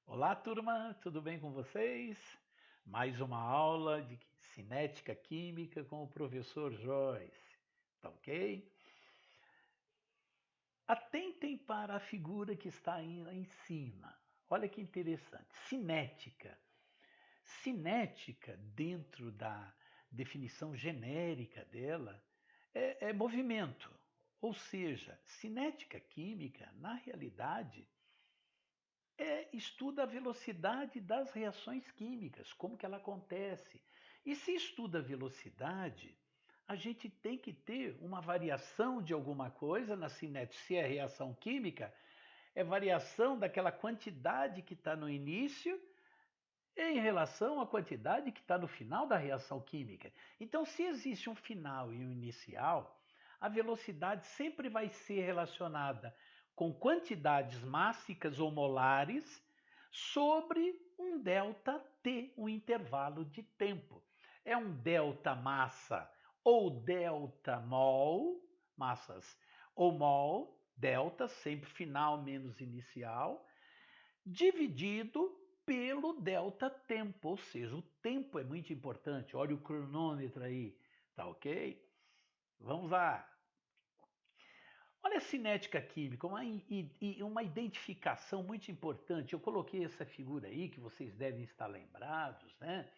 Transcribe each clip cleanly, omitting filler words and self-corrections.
Olá, turma, tudo bem com vocês? Mais uma aula de cinética química com o professor Joyce, tá ok? Atentem para a figura que está aí lá em cima. Olha que interessante. Cinética. Cinética, dentro da definição genérica dela, é movimento. Ou seja, cinética química, na realidade, estuda a velocidade das reações químicas, como que ela acontece. E se estuda a velocidade, a gente tem que ter uma variação de alguma coisa na cinética. Se é reação química, é variação daquela quantidade que está no início em relação à quantidade que está no final da reação química. Então, se existe um final e um inicial, a velocidade sempre vai ser relacionada com quantidades mássicas ou molares sobre um delta T, um intervalo de tempo. É um delta massa ou delta mol, massas ou mol, delta, sempre final menos inicial, dividido pelo delta tempo, ou seja, o tempo é muito importante. Olha o cronômetro aí, tá ok? Vamos lá. Olha a cinética química, uma identificação muito importante. Eu coloquei essa figura aí que vocês devem estar lembrados, né?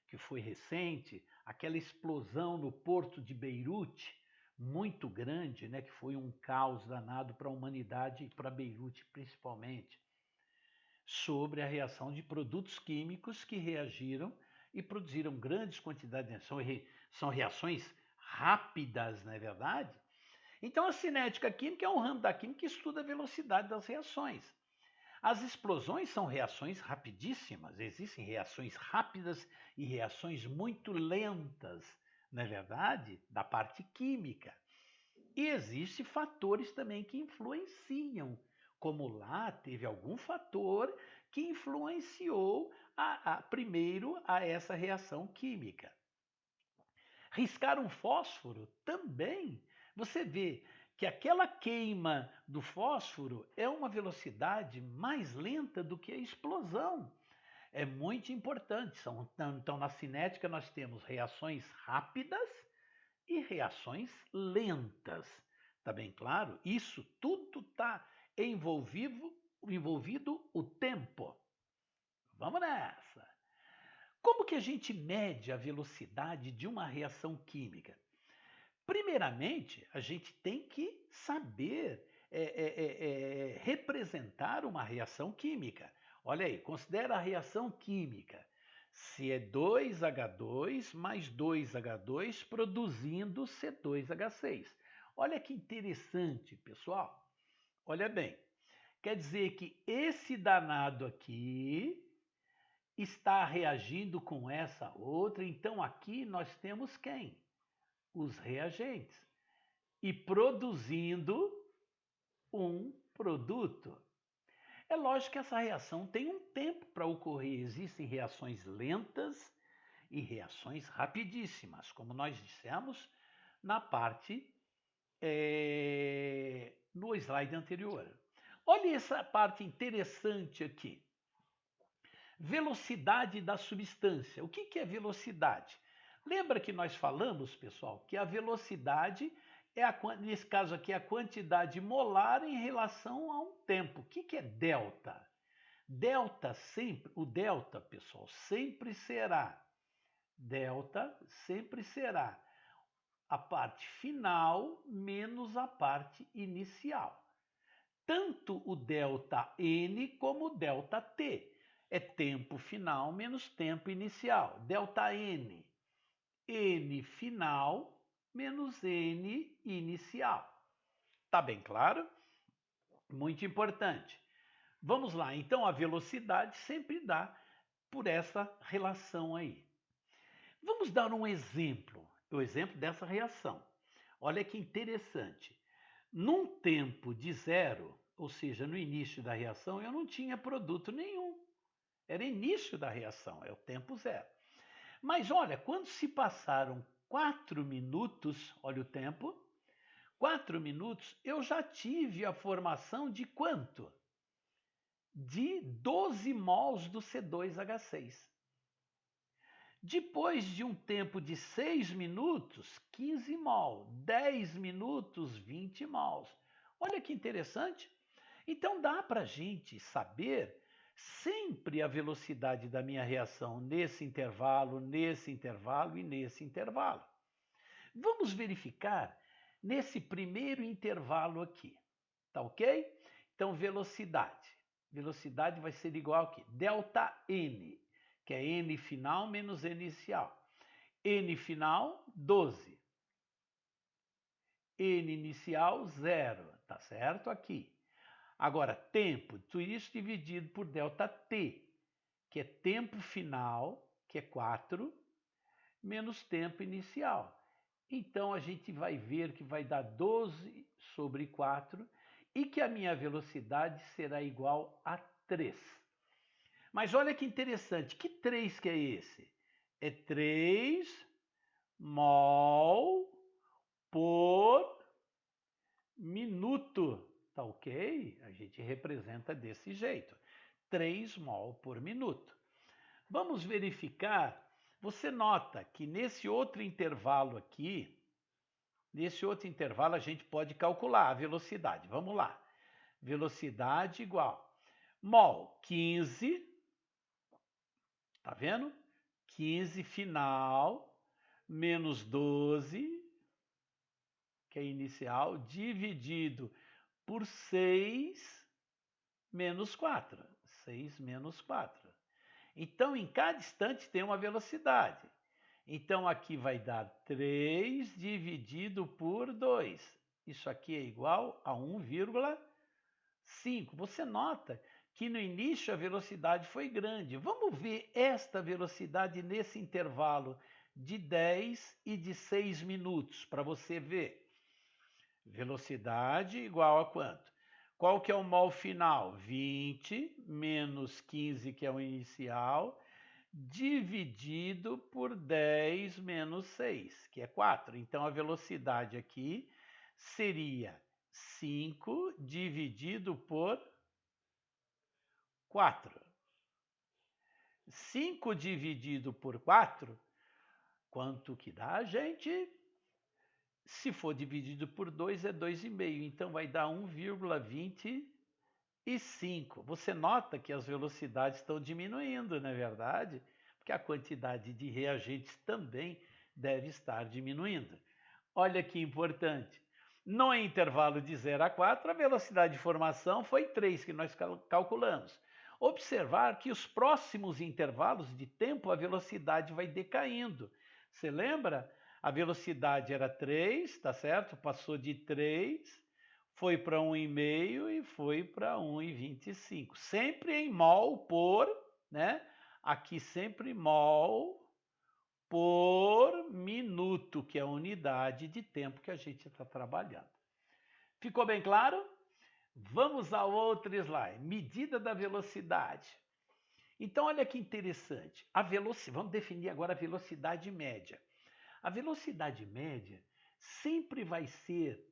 Que foi recente, aquela explosão no porto de Beirute, muito grande, né? Que foi um caos danado para a humanidade e para Beirute principalmente, sobre a reação de produtos químicos que reagiram e produziram grandes quantidades. São reações rápidas, não é verdade? Então, a cinética química é um ramo da química que estuda a velocidade das reações. As explosões são reações rapidíssimas, existem reações rápidas e reações muito lentas, não é verdade? Da parte química. E existem fatores também que influenciam, como lá teve algum fator que influenciou primeiro a essa reação química. Riscar um fósforo também. Você vê que aquela queima do fósforo é uma velocidade mais lenta do que a explosão. É muito importante. Então, na cinética, nós temos reações rápidas e reações lentas. Está bem claro? Isso tudo está envolvido o tempo. Vamos nessa. Como que a gente mede a velocidade de uma reação química? Primeiramente, a gente tem que saber representar uma reação química. Olha aí, considera a reação química. Se é 2H2 mais 2H2 produzindo C2H6. Olha que interessante, pessoal. Olha bem, quer dizer que esse danado aqui está reagindo com essa outra, então aqui nós temos quem? Os reagentes. E produzindo um produto. É lógico que essa reação tem um tempo para ocorrer. Existem reações lentas e reações rapidíssimas, como nós dissemos na parte no slide anterior. Olha essa parte interessante aqui. Velocidade da substância. O que é velocidade? Lembra que nós falamos, pessoal, que a velocidade nesse caso aqui, a quantidade molar em relação a um tempo. O que é delta? O delta, pessoal, sempre será a parte final menos a parte inicial. Tanto o delta N como o delta T. É tempo final menos tempo inicial. Delta N. N final menos N inicial. Tá bem claro? Muito importante. Vamos lá, então a velocidade sempre dá por essa relação aí. Vamos dar um exemplo, o exemplo dessa reação. Olha que interessante. Num tempo de zero, ou seja, no início da reação, eu não tinha produto nenhum. Era início da reação, é o tempo zero. Mas olha, quando se passaram 4 minutos, olha o tempo, 4 minutos, eu já tive a formação de quanto? de 12 mols do C2H6. Depois de um tempo de 6 minutos, 15 mol. 10 minutos, 20 mols. Olha que interessante. Então dá para a gente saber sempre a velocidade da minha reação nesse intervalo e nesse intervalo. Vamos verificar nesse primeiro intervalo aqui, tá ok? Então velocidade. Velocidade vai ser igual a quê? Delta N, que é N final menos N inicial. N final, 12. N inicial, 0, tá certo? Aqui. Agora, tempo, tudo isso dividido por ΔT, que é tempo final, que é 4, menos tempo inicial. Então, a gente vai ver que vai dar 12 sobre 4 e que a minha velocidade será igual a 3. Mas olha que interessante, que 3 que é esse? É 3 mol por minuto. Tá ok? A gente representa desse jeito. 3 mol por minuto. Vamos verificar. Você nota que nesse outro intervalo aqui, a gente pode calcular a velocidade. Vamos lá. Velocidade igual mol 15, tá vendo? 15 final menos 12, que é inicial, dividido por 6 menos 4. 6 menos 4. Então, em cada instante tem uma velocidade. Então, aqui vai dar 3 dividido por 2. Isso aqui é igual a 1,5. Você nota que no início a velocidade foi grande. Vamos ver esta velocidade nesse intervalo de 10 e de 6 minutos, para você ver. Velocidade igual a quanto? Qual que é o mol final? 20 menos 15, que é o inicial, dividido por 10 menos 6, que é 4. Então, a velocidade aqui seria 5 dividido por 4. 5 dividido por 4, quanto que dá, gente? Se for dividido por 2, é 2,5. Então, vai dar 1,25. Você nota que as velocidades estão diminuindo, não é verdade? Porque a quantidade de reagentes também deve estar diminuindo. Olha que importante. No intervalo de 0 a 4, a velocidade de formação foi 3, que nós calculamos. Observar que os próximos intervalos de tempo, a velocidade vai decaindo. Você lembra? A velocidade era 3, tá certo? Passou de 3, foi para 1,5 e foi para 1,25. Sempre em mol por, né? Aqui sempre mol por minuto, que é a unidade de tempo que a gente está trabalhando. Ficou bem claro? Vamos ao outro slide. Medida da velocidade. Então, olha que interessante. Vamos definir agora a velocidade média. A velocidade média sempre vai ser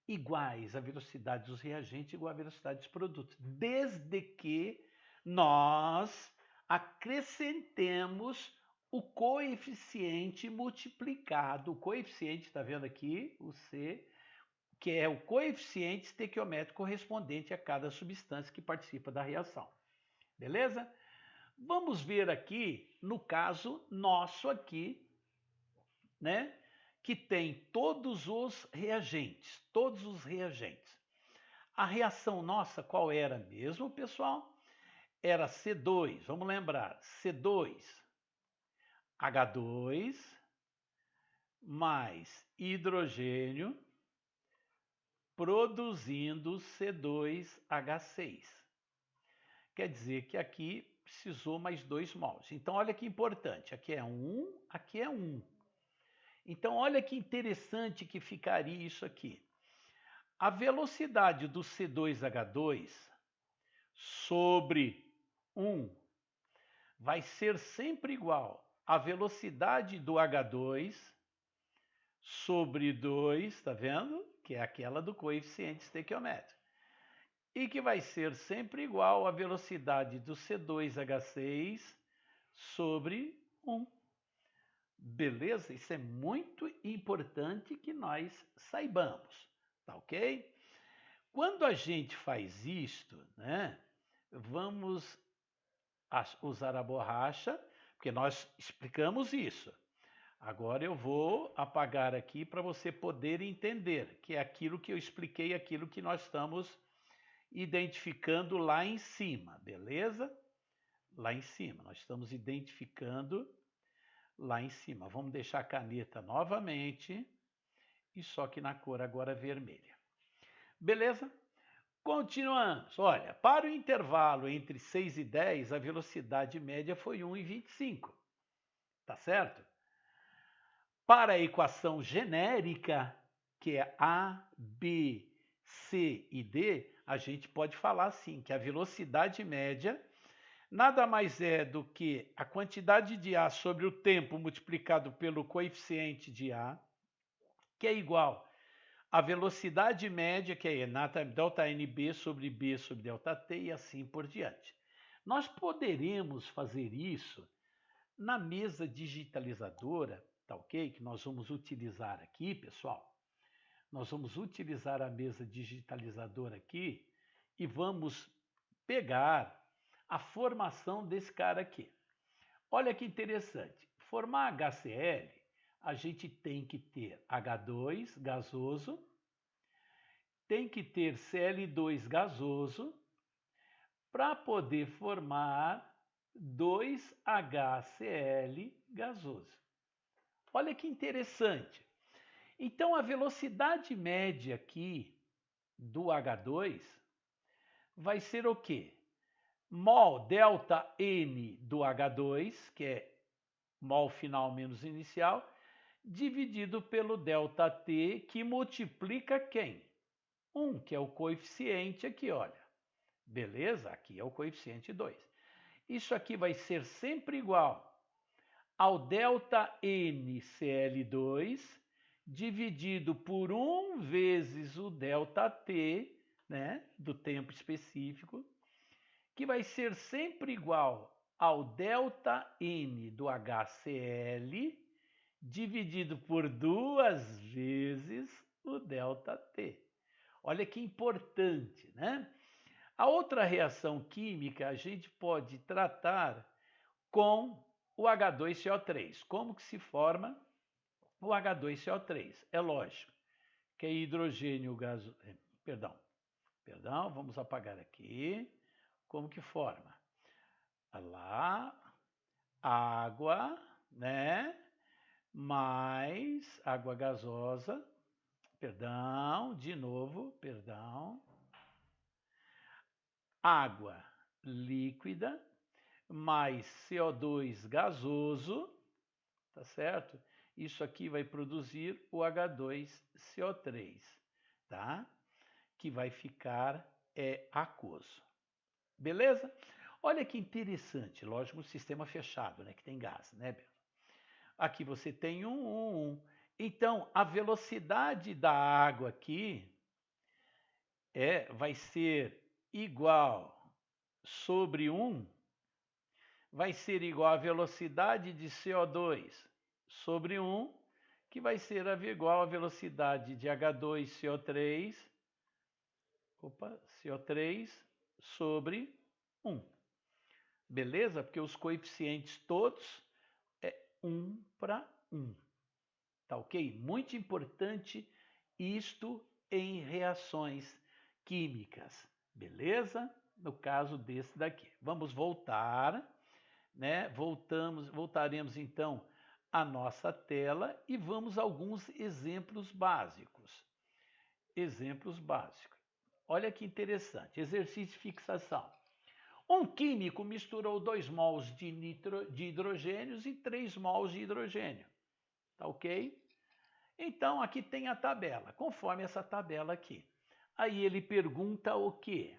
iguais à velocidade dos reagentes igual à velocidade dos produtos, desde que nós acrescentemos o coeficiente multiplicado. O coeficiente, está vendo aqui, o C, que é o coeficiente estequiométrico correspondente a cada substância que participa da reação. Beleza? Vamos ver aqui, no caso nosso aqui, né? Que tem todos os reagentes, A reação nossa qual era mesmo, pessoal? Era C2, vamos lembrar, C2, H2 mais hidrogênio produzindo C2H6. Quer dizer que aqui precisou mais 2 mols. Então, olha que importante, aqui é 1, aqui é 1. Então, olha que interessante que ficaria isso aqui. A velocidade do C2H2 sobre 1 vai ser sempre igual à velocidade do H2 sobre 2, tá vendo? Que é aquela do coeficiente estequiométrico. e que vai ser sempre igual à velocidade do C2H6 sobre 1. Beleza? Isso é muito importante que nós saibamos, tá ok? Quando a gente faz isto, né, vamos usar a borracha, porque nós explicamos isso. Agora eu vou apagar aqui para você poder entender, que é aquilo que eu expliquei, aquilo que nós estamos identificando lá em cima, beleza? Lá em cima, nós estamos identificando lá em cima. Vamos deixar a caneta novamente, e só que na cor agora vermelha. Beleza? Continuamos. Olha, para o intervalo entre 6 e 10, a velocidade média foi 1,25. Tá certo? Para a equação genérica, que é A, B, C e D, a gente pode falar assim, que a velocidade média nada mais é do que a quantidade de A sobre o tempo multiplicado pelo coeficiente de A, que é igual à velocidade média, que é ΔNB sobre B sobre ΔT e assim por diante. Nós poderemos fazer isso na mesa digitalizadora, tá ok? Que nós vamos utilizar aqui, pessoal. Nós vamos utilizar a mesa digitalizadora aqui e vamos pegar a formação desse cara aqui. Olha que interessante. Formar HCl, a gente tem que ter H2 gasoso, tem que ter Cl2 gasoso para poder formar 2HCl gasoso. Olha que interessante. Então, a velocidade média aqui do H2 vai ser o quê? Mol delta N do H2, que é mol final menos inicial, dividido pelo delta T, que multiplica quem? 1, que é o coeficiente aqui, olha. Beleza? Aqui é o coeficiente 2. Isso aqui vai ser sempre igual ao delta NCl2 dividido por 1 vezes o delta T, né, do tempo específico, que vai ser sempre igual ao delta N do HCl dividido por 2 vezes o delta T. Olha que importante, né? A outra reação química a gente pode tratar com o H2CO3. Como que se forma o H2CO3? É lógico que é hidrogênio gaso... Perdão, vamos apagar aqui. Como que forma? Lá, água, né? Mais água gasosa. Perdão, de novo, perdão. Água líquida mais CO2 gasoso, tá certo? Isso aqui vai produzir o H2CO3, tá? Que vai ficar aquoso. Beleza? Olha que interessante, lógico, um sistema fechado, né? Que tem gás, né, Belo? Aqui você tem um. Então, a velocidade da água aqui vai ser igual sobre 1, vai ser igual à velocidade de CO2 sobre 1, que vai ser igual à velocidade de H2CO3, CO3 sobre 1. Beleza? Porque os coeficientes todos é 1 para 1. Tá ok? Muito importante isto em reações químicas. Beleza? No caso desse daqui. Vamos voltar, né? Voltaremos então à nossa tela e vamos a alguns exemplos básicos. Exemplos básicos. Olha que interessante. Exercício de fixação. Um químico misturou 2 mols de hidrogênios e 3 mols de hidrogênio. Tá ok? Então, aqui tem a tabela, conforme essa tabela aqui. Aí ele pergunta o quê?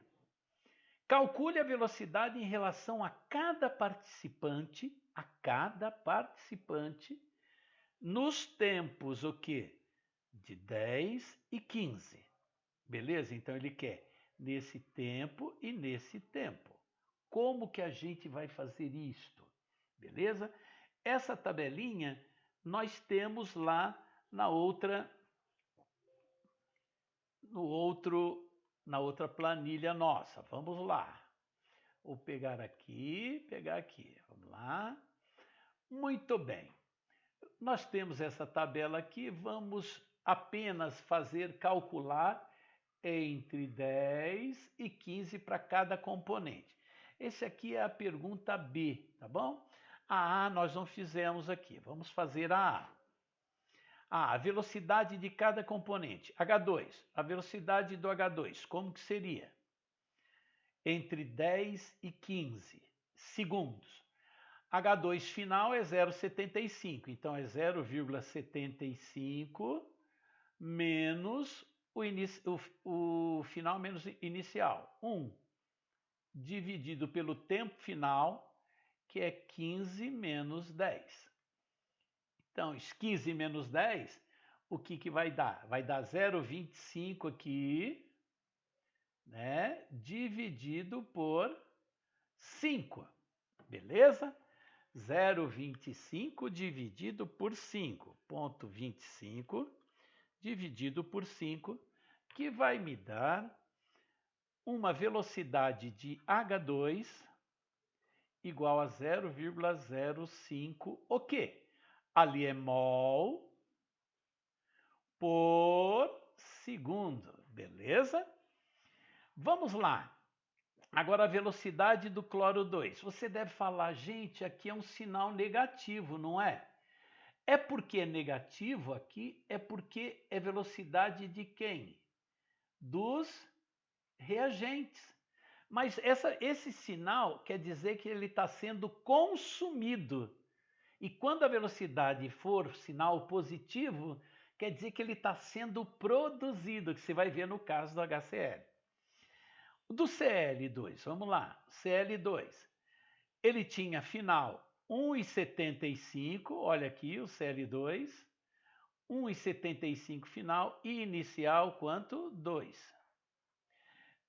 Calcule a velocidade em relação a cada participante, nos tempos o quê? De 10 e 15. Beleza? Então ele quer nesse tempo e nesse tempo. Como que a gente vai fazer isto? Beleza? Essa tabelinha nós temos lá na outra na outra planilha nossa. Vamos lá. Vou pegar aqui. Vamos lá. Muito bem. Nós temos essa tabela aqui, vamos apenas calcular entre 10 e 15 para cada componente. Esse aqui é a pergunta B, tá bom? A nós não fizemos aqui, vamos fazer a A velocidade de cada componente. H2, a velocidade do H2, como que seria? Entre 10 e 15 segundos. H2 final é 0,75, então é 0,75 menos o final menos inicial. 1 dividido pelo tempo final, que é 15 menos 10. Então, 15 menos 10, o que vai dar? Vai dar 0,25 aqui, né? Dividido por 5, beleza? 0,25 dividido por 5, 0,25 dividido por 5, que vai me dar uma velocidade de H2 igual a 0,05, o quê? Ali é mol por segundo, beleza? Vamos lá. Agora a velocidade do cloro 2. Você deve falar, gente, aqui é um sinal negativo, não é? É porque é negativo aqui, é porque é velocidade de quem? Dos reagentes. Mas esse sinal quer dizer que ele está sendo consumido. E quando a velocidade for sinal positivo, quer dizer que ele está sendo produzido, que você vai ver no caso do HCl. Do Cl2, vamos lá, Cl2, ele tinha final 1,75, olha aqui o Cl2, 1,75 final e inicial quanto? 2.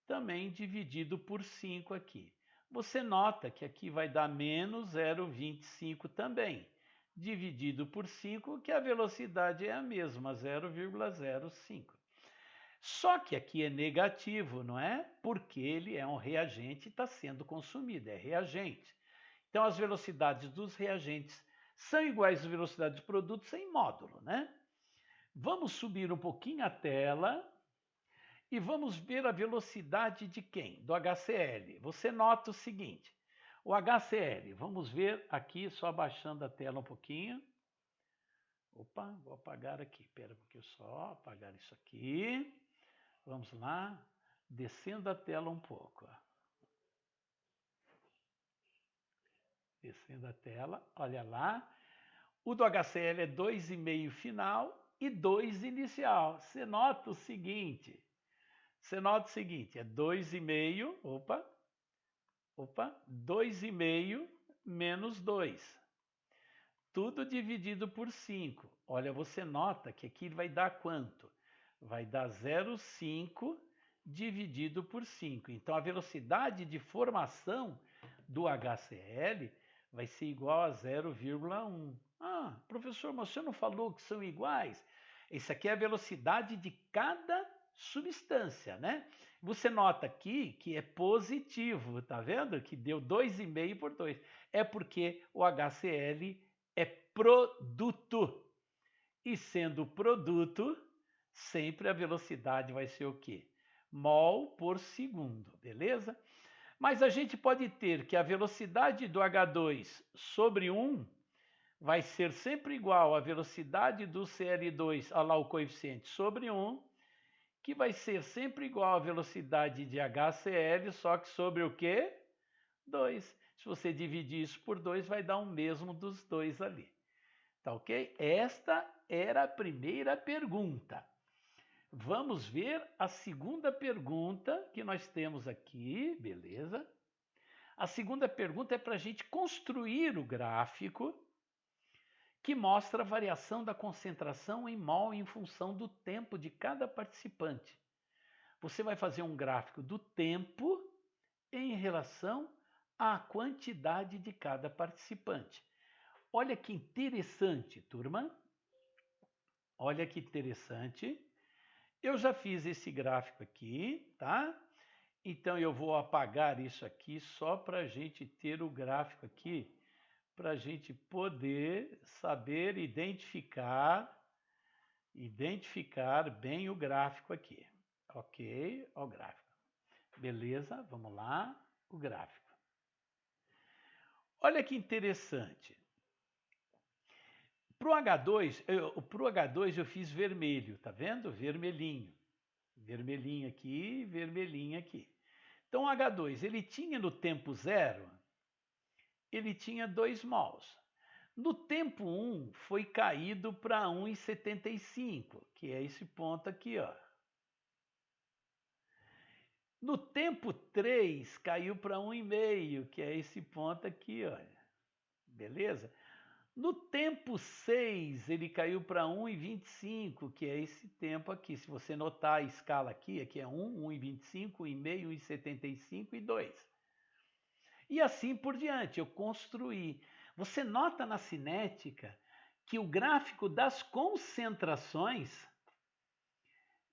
Também dividido por 5 aqui. Você nota que aqui vai dar menos 0,25 também, dividido por 5, que a velocidade é a mesma, 0,05. Só que aqui é negativo, não é? Porque ele é um reagente e está sendo consumido, é reagente. Então, as velocidades dos reagentes são iguais às velocidades dos produtos em módulo, né? Vamos subir um pouquinho a tela e vamos ver a velocidade de quem? Do HCl. Você nota o seguinte, o HCl, vamos ver aqui, só abaixando a tela um pouquinho. Opa, vou apagar aqui, espera um pouquinho só, apagar isso aqui. Vamos lá, descendo a tela um pouco. Descendo a tela, olha lá. O do HCl é 2,5 final e 2 inicial. Você nota o seguinte, é 2,5, opa, 2,5 menos 2. Tudo dividido por 5. Olha, você nota que aqui vai dar quanto? Vai dar 0,5 dividido por 5. Então, a velocidade de formação do HCl vai ser igual a 0,1. Ah, professor, mas você não falou que são iguais? Isso aqui é a velocidade de cada substância, né? Você nota aqui que é positivo, tá vendo? Que deu 2,5 por 2. É porque o HCl é produto. E sendo produto, sempre a velocidade vai ser o quê? Mol por segundo, beleza? Mas a gente pode ter que a velocidade do H2 sobre 1 vai ser sempre igual à velocidade do Cl2, olha lá o coeficiente, sobre 1, que vai ser sempre igual à velocidade de HCl, só que sobre o quê? 2. Se você dividir isso por 2, vai dar o mesmo dos dois ali. Tá ok? Esta era a primeira pergunta. Vamos ver a segunda pergunta que nós temos aqui, beleza? A segunda pergunta é para a gente construir o gráfico que mostra a variação da concentração em mol em função do tempo de cada participante. Você vai fazer um gráfico do tempo em relação à quantidade de cada participante. Olha que interessante, turma. Olha que interessante. Eu já fiz esse gráfico aqui, tá? Então eu vou apagar isso aqui só para a gente ter o gráfico aqui, para a gente poder saber identificar bem o gráfico aqui. Ok? Ó o gráfico. Beleza? Vamos lá. O gráfico. Olha que interessante. Para o H2 eu fiz vermelho, tá vendo? Vermelhinho. Vermelhinho aqui, vermelhinho aqui. Então o H2, ele tinha no tempo 0, ele tinha 2 mols. No tempo 1, foi caído para 1,75, que é esse ponto aqui, ó. No tempo 3, caiu para 1,5, que é esse ponto aqui, olha. Beleza? No tempo 6, ele caiu para 1,25, que é esse tempo aqui. Se você notar a escala aqui é 1, 1,25, 1,5, 1,75 e 2. E assim por diante, eu construí. Você nota na cinética que o gráfico das concentrações,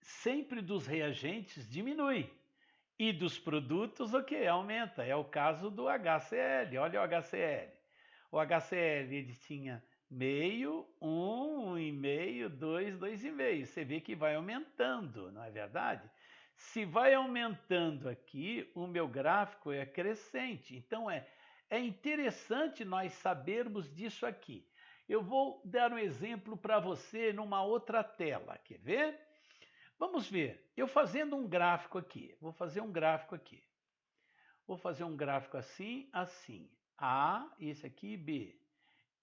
sempre dos reagentes, diminui. E dos produtos, o que? Aumenta. É o caso do HCl. Olha o HCl. O HCl ele tinha meio, 1, 1,5, 2, 2,5. Você vê que vai aumentando, não é verdade? Se vai aumentando aqui, o meu gráfico é crescente. Então é interessante nós sabermos disso aqui. Eu vou dar um exemplo para você numa outra tela. Quer ver? Vamos ver. Eu fazendo um gráfico aqui. Vou fazer um gráfico aqui. Vou fazer um gráfico assim, assim. A, esse aqui, B.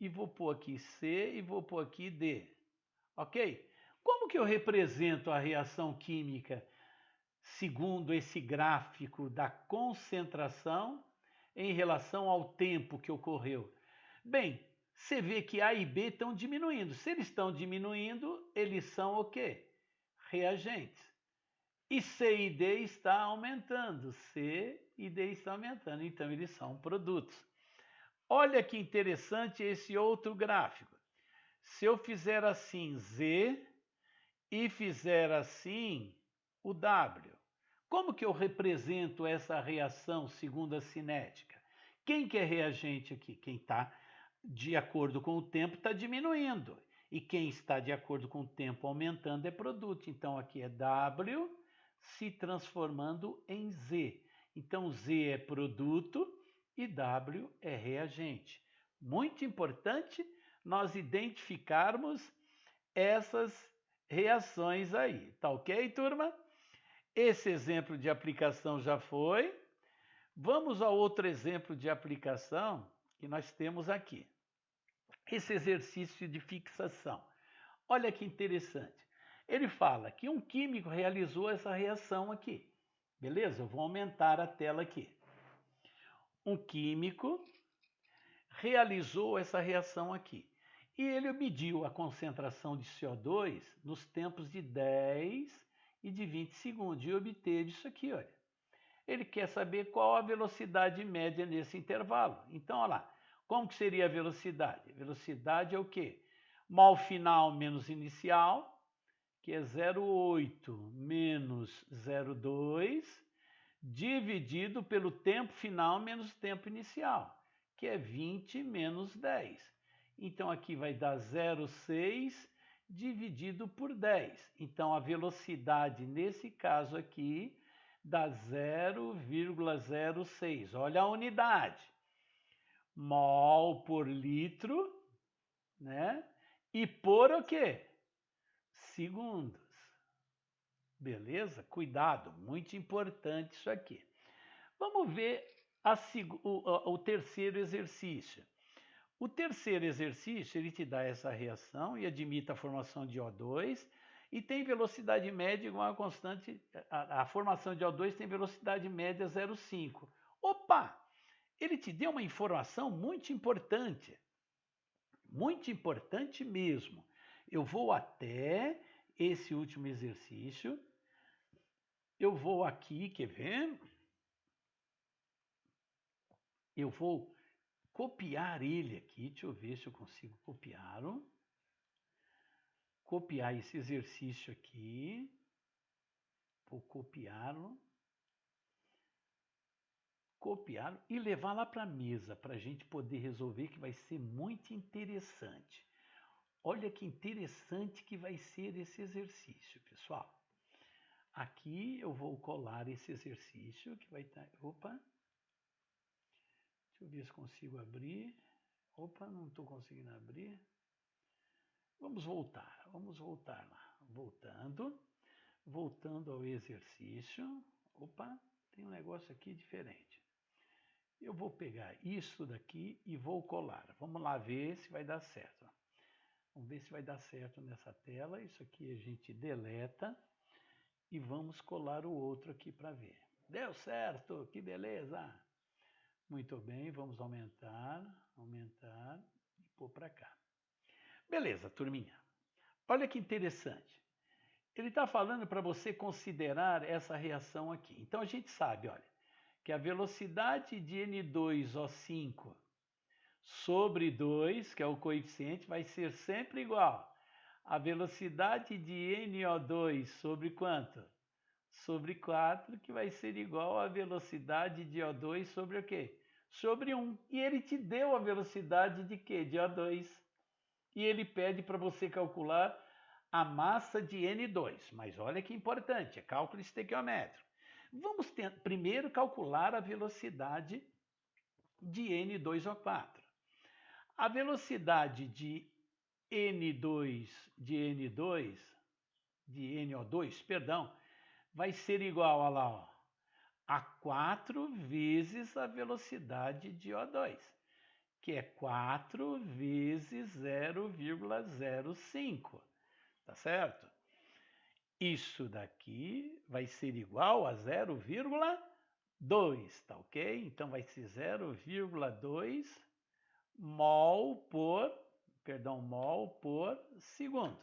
E vou pôr aqui C e vou pôr aqui D. Ok? Como que eu represento a reação química segundo esse gráfico da concentração em relação ao tempo que ocorreu? Bem, você vê que A e B estão diminuindo. Se eles estão diminuindo, eles são o quê? Reagentes. E C e D está aumentando. C e D está aumentando. Então, eles são produtos. Olha que interessante esse outro gráfico. Se eu fizer assim Z e fizer assim o W, como que eu represento essa reação segundo a cinética? Quem que é reagente aqui? Quem está de acordo com o tempo está diminuindo. E quem está de acordo com o tempo aumentando é produto. Então aqui é W se transformando em Z. Então Z é produto e W é reagente. Muito importante nós identificarmos essas reações aí. Tá ok, turma? Esse exemplo de aplicação já foi. Vamos a outro exemplo de aplicação que nós temos aqui. Esse exercício de fixação. Olha que interessante. Ele fala que um químico realizou essa reação aqui. Beleza? Eu vou aumentar a tela aqui. Um químico realizou essa reação aqui. E ele mediu a concentração de CO2 nos tempos de 10 e de 20 segundos e obteve isso aqui, olha. Ele quer saber qual a velocidade média nesse intervalo. Então, olha lá, como que seria a velocidade? Velocidade é o quê? Mol final menos inicial, que é 0,8 menos 0,2, dividido pelo tempo final menos tempo inicial, que é 20 menos 10. Então, aqui vai dar 0,6 dividido por 10. Então, a velocidade, nesse caso aqui, dá 0,06. Olha a unidade. Mol por litro, né? E por o quê? Segundos. Beleza? Cuidado, muito importante isso aqui. Vamos ver o terceiro exercício. O terceiro exercício, ele te dá essa reação e admite a formação de O2 e tem velocidade média igual a constante, a formação de O2 tem velocidade média 0,5. Opa! Ele te deu uma informação muito importante mesmo. Eu vou até esse último exercício Eu vou aqui, quer ver? Eu vou copiar ele aqui, deixa eu ver se eu consigo copiá-lo. Copiar esse exercício aqui. Vou copiá-lo. Copiá-lo e levar lá para a mesa para a gente poder resolver, que vai ser muito interessante. Olha que interessante que vai ser esse exercício, pessoal. Aqui eu vou colar esse exercício que vai estar... Opa! Deixa eu ver se consigo abrir. Opa, não estou conseguindo abrir. Vamos voltar lá. Voltando ao exercício. Opa, tem um negócio aqui diferente. Eu vou pegar isso daqui e vou colar. Vamos lá ver se vai dar certo. Vamos ver se vai dar certo nessa tela. Isso aqui a gente deleta e vamos colar o outro aqui para ver. Deu certo, que beleza! Muito bem, vamos aumentar e pôr para cá. Beleza, turminha. Olha que interessante. Ele está falando para você considerar essa reação aqui. Então a gente sabe, olha, que a velocidade de N2O5 sobre 2, que é o coeficiente, vai ser sempre igual à velocidade de NO2 sobre quanto? Sobre 4, que vai ser igual à velocidade de O2 sobre o quê? Sobre 1. E ele te deu a velocidade de quê? De O2. E ele pede para você calcular a massa de N2. Mas olha que importante, é cálculo estequiométrico. Vamos primeiro calcular a velocidade de N2O4. A velocidade de NO2, perdão, vai ser igual a lá, ó, a 4 vezes a velocidade de O2, que é 4 vezes 0,05, tá certo? Isso daqui vai ser igual a 0,2, tá ok? Então vai ser 0,2 mol por segundo.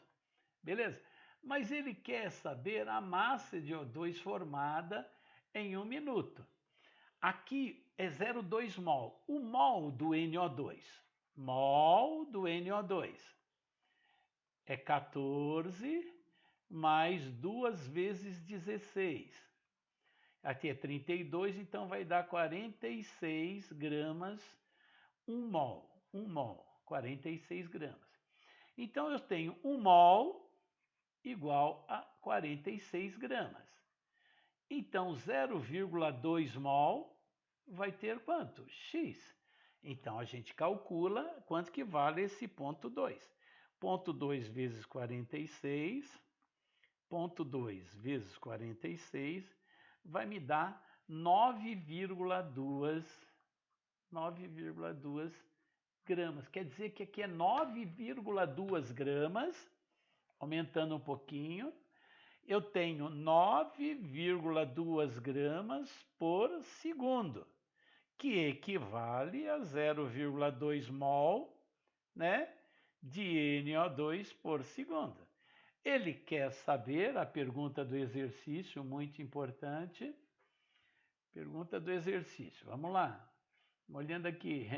Beleza? Mas ele quer saber a massa de O2 formada em 1 minuto. Aqui é 0,2 mol. O mol do NO2. Mol do NO2 é 14 mais 2 vezes 16. Aqui é 32, então vai dar 46 gramas, 1 mol, 46 gramas. Então eu tenho 1 mol igual a 46 gramas. Então 0,2 mol vai ter quanto? X. Então a gente calcula quanto que vale esse ponto 2. Ponto 2 vezes 46, ponto 2 vezes 46 vai me dar 9,2 gramas. Quer dizer que aqui é 9,2 gramas, aumentando um pouquinho, eu tenho 9,2 gramas por segundo, que equivale a 0,2 mol, né, de NO2 por segundo. Ele quer saber, a pergunta do exercício, muito importante, pergunta do exercício, vamos lá, olhando aqui,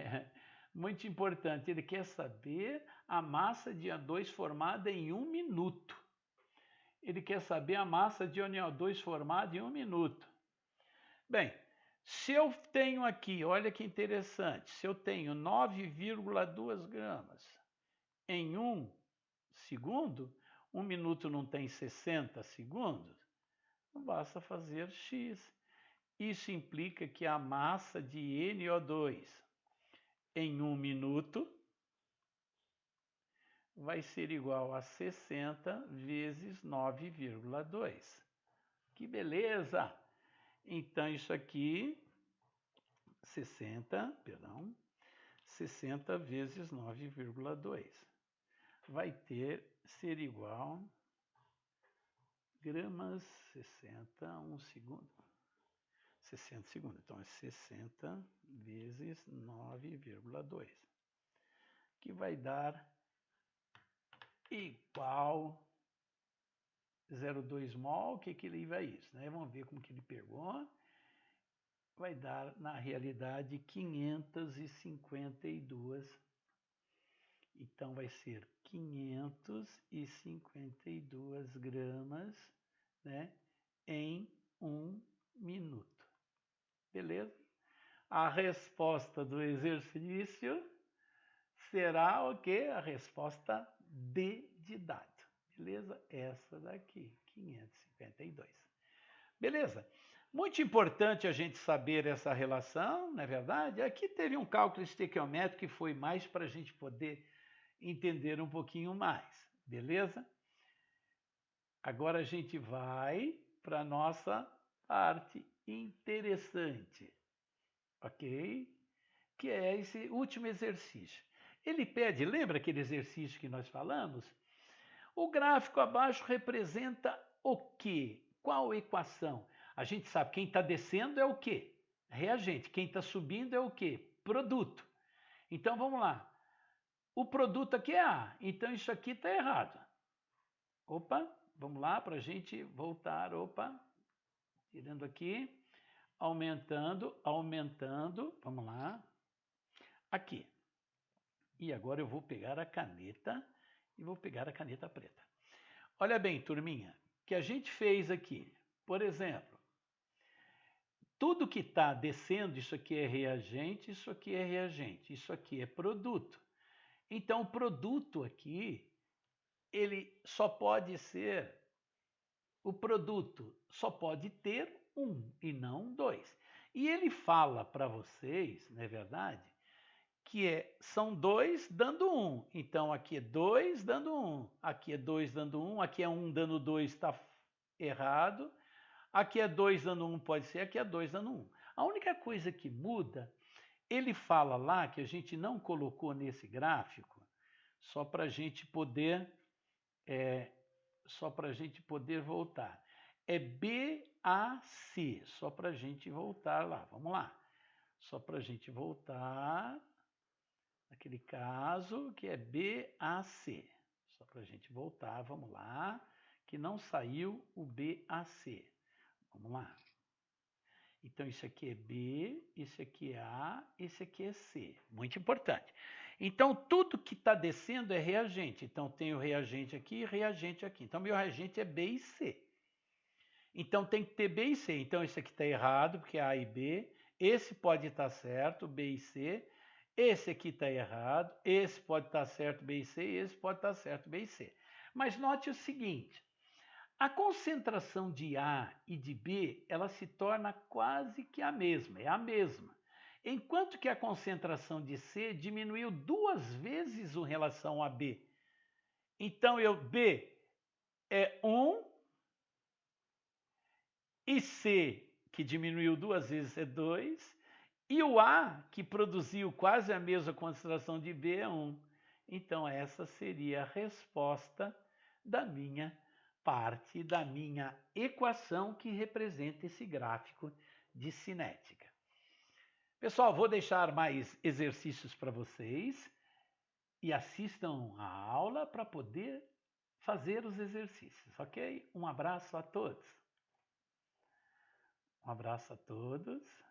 muito importante, ele quer saber a massa de O2 formada em 1 minuto. Ele quer saber a massa de NO2 formada em 1 minuto. Bem, se eu tenho aqui, olha que interessante, se eu tenho 9,2 gramas em 1 segundo, 1 minuto não tem 60 segundos, basta fazer x. Isso implica que a massa de NO2 em 1 minuto vai ser igual a 60 vezes 9,2. Que beleza! Então, isso aqui, 60 vezes 9,2 vai ser igual gramas 60, 1 segundo. 60 segundos, então é 60 vezes 9,2, que vai dar igual 0,2 mol, o que equilibra isso, né? Vamos ver como que ele pegou. Vai dar, na realidade, 552. Então, vai ser 552 gramas, né, em 1 minuto. Beleza? A resposta do exercício será o quê? A resposta D de dado. Beleza? Essa daqui, 552. Beleza? Muito importante a gente saber essa relação, não é verdade? Aqui teve um cálculo estequiométrico que foi mais para a gente poder entender um pouquinho mais, beleza? Agora a gente vai para a nossa parte interessante, ok? Que é esse último exercício. Ele pede, lembra aquele exercício que nós falamos? O gráfico abaixo representa o quê? Qual equação? A gente sabe, quem está descendo é o quê? Reagente. Quem está subindo é o quê? Produto. Então vamos lá. O produto aqui é A, então isso aqui está errado. Opa, vamos lá para a gente voltar. Opa, tirando aqui, aumentando, vamos lá. Aqui. E agora eu vou pegar a caneta e vou pegar a caneta preta. Olha bem, turminha, que a gente fez aqui, por exemplo, tudo que está descendo, isso aqui é reagente, isso aqui é reagente, isso aqui é produto. Então, o produto aqui, ele só pode ser, o produto só pode ter um e não dois. E ele fala para vocês, não é verdade, que são 2 dando 1. Um. Então, aqui é 2 dando 1. Um. Aqui é 2 dando 1. Um. Aqui é 1 um dando 2, está errado. Aqui é 2 dando 1, um, pode ser. Aqui é 2 dando 1. Um. A única coisa que muda, ele fala lá, que a gente não colocou nesse gráfico, só para a gente poder, voltar. É BAC, só para a gente voltar lá. Vamos lá. Só para a gente voltar. Naquele caso que é BAC. Só para a gente voltar, vamos lá, que não saiu o BAC. Vamos lá. Então, isso aqui é B, isso aqui é A, esse aqui é C. Muito importante. Então, tudo que está descendo é reagente. Então, tem o reagente aqui e reagente aqui. Então, meu reagente é B e C. Então, tem que ter B e C. Então, esse aqui está errado, porque é A e B. Esse pode estar certo, B e C. Esse aqui está errado, esse pode estar certo, B e C, e esse pode estar certo, B e C. Mas note o seguinte, a concentração de A e de B, ela se torna quase que a mesma, é a mesma. Enquanto que a concentração de C diminuiu 2 vezes em relação a B. Então, B é 1 e C, que diminuiu 2 vezes, é 2. E o A, que produziu quase a mesma concentração de B, é 1. Então, essa seria a resposta da minha parte, da minha equação que representa esse gráfico de cinética. Pessoal, vou deixar mais exercícios para vocês e assistam a aula para poder fazer os exercícios, ok? Um abraço a todos. Um abraço a todos.